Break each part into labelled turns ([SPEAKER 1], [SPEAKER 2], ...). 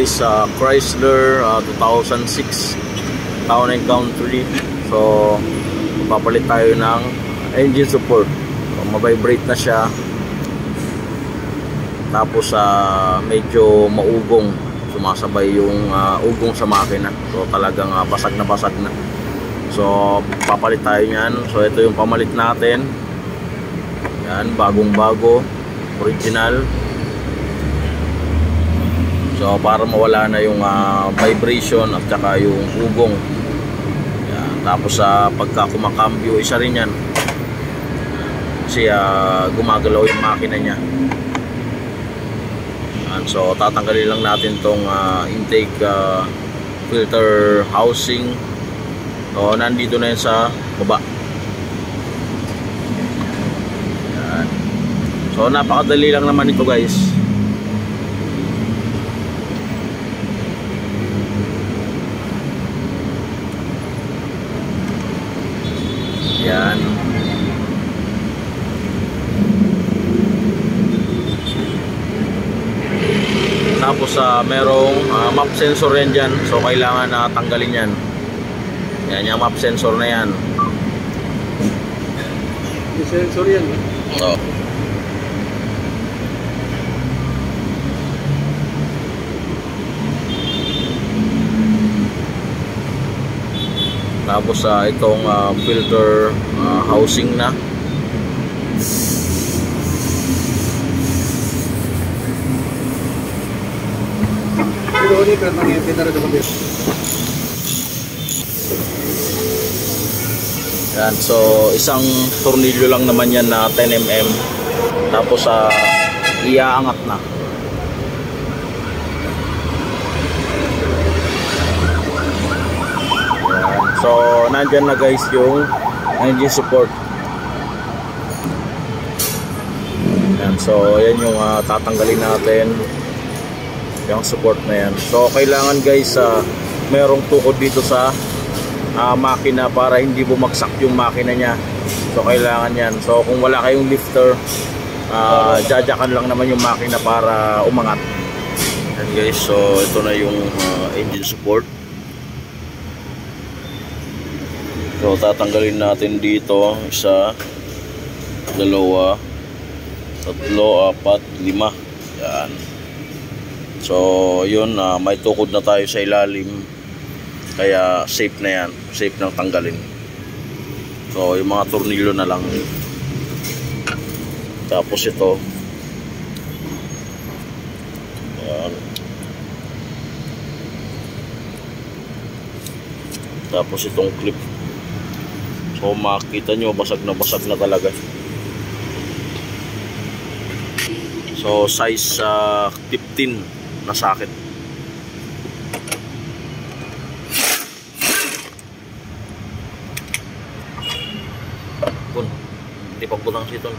[SPEAKER 1] guys, Chrysler 2006 Town and Country. So papalit tayo ng engine support. So, mabibrate na siya. Tapos medyo maugong, sumasabay yung ugong sa makina. So talagang basag na basag na. So papalit tayo niyan. So ito yung pamalit natin. Yan, bagong bago, original. So para mawala na yung vibration at saka yung ugong. Yan. Tapos pagka kumakambyo, isa rin yan. Kasi gumagalaw yung makina niya. Yan. So tatanggalin lang natin tong intake filter housing. So nandito na yan sa baba. Yan. So napakadali lang naman ito guys. Yan. Tapos merong map sensor yan dyan. So kailangan tanggalin yan. Yan yung map sensor na yan.
[SPEAKER 2] Yung sensor yan
[SPEAKER 1] So tapos itong filter housing na. Yan, so isang tornilyo lang naman yan na 10mm. Tapos iaangat na. So nandyan na guys yung engine support. Yan, so yan yung tatanggalin natin, yung support na yan. So kailangan guys merong tukod dito sa makina para hindi bumagsak yung makina nya. So kailangan yan. So kung wala kayong lifter, jajakan lang naman yung makina para umangat. Yan guys, so ito na yung engine support. So tatanggalin natin dito, isa, dalawa, tatlo, apat, lima. Yan. So yun, may tukod na tayo sa ilalim. Kaya safe na yan, safe nang tanggalin. So yung mga tornilyo na lang. Tapos ito. Yan. Tapos itong clip. So makikita nyo, basag na talaga. So size 15 na socket. Pun, hindi pagbutang siton.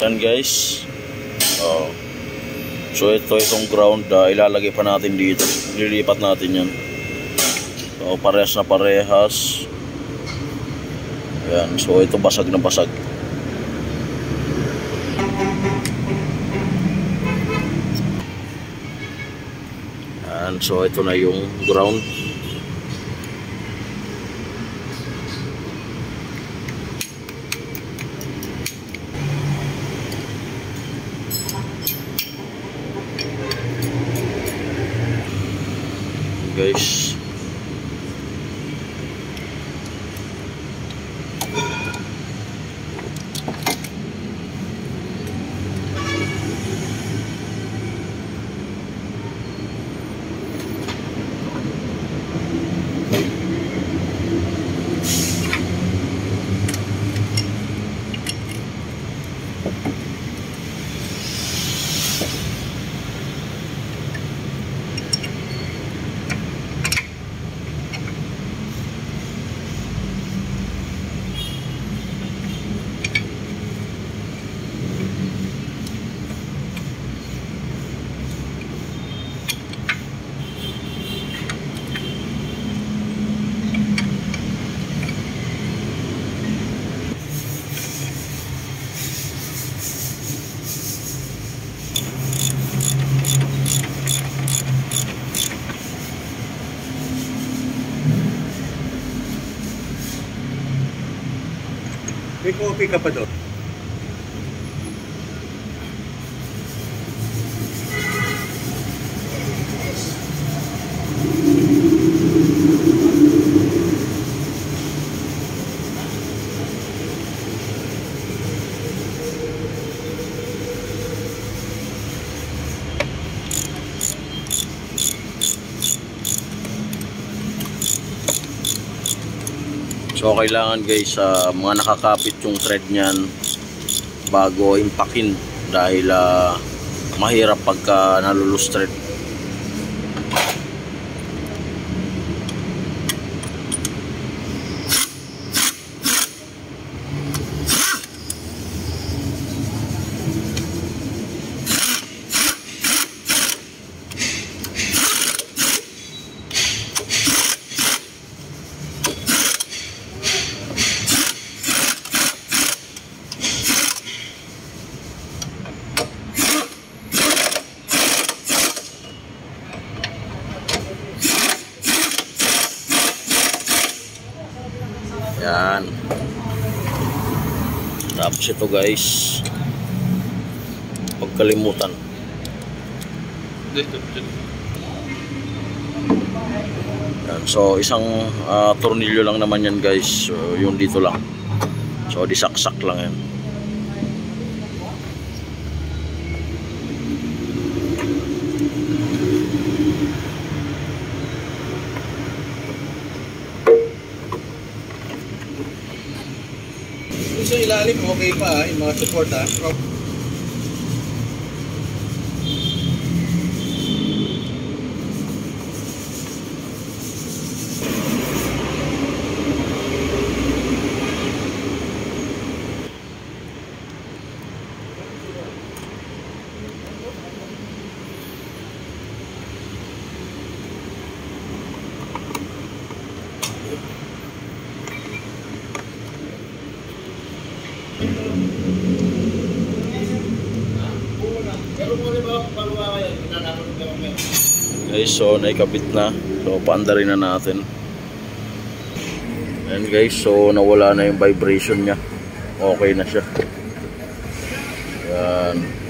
[SPEAKER 1] Yan guys. So itong ground ilalagay pa natin dito. Lilipat natin yan. So parehas na parehas. Yan. So ito basag na basag. Yan. So ito na yung ground. Guys,
[SPEAKER 2] May coffee ka pa doon.
[SPEAKER 1] So kailangan guys mga nakakapit yung thread niyan bago impakin dahil mahirap pagka nalulus thread. Yan. Tapos ito guys, pagkalimutan. Yan. So isang tornilyo lang naman yan guys. So, yung dito lang. So disaksak lang yan.
[SPEAKER 2] Sa ilalim, okay pa yung mga support ha.
[SPEAKER 1] Guys, so naikabit na. So paandarin na natin. And guys, so nawala na yung vibration niya. Okay na siya. Yan.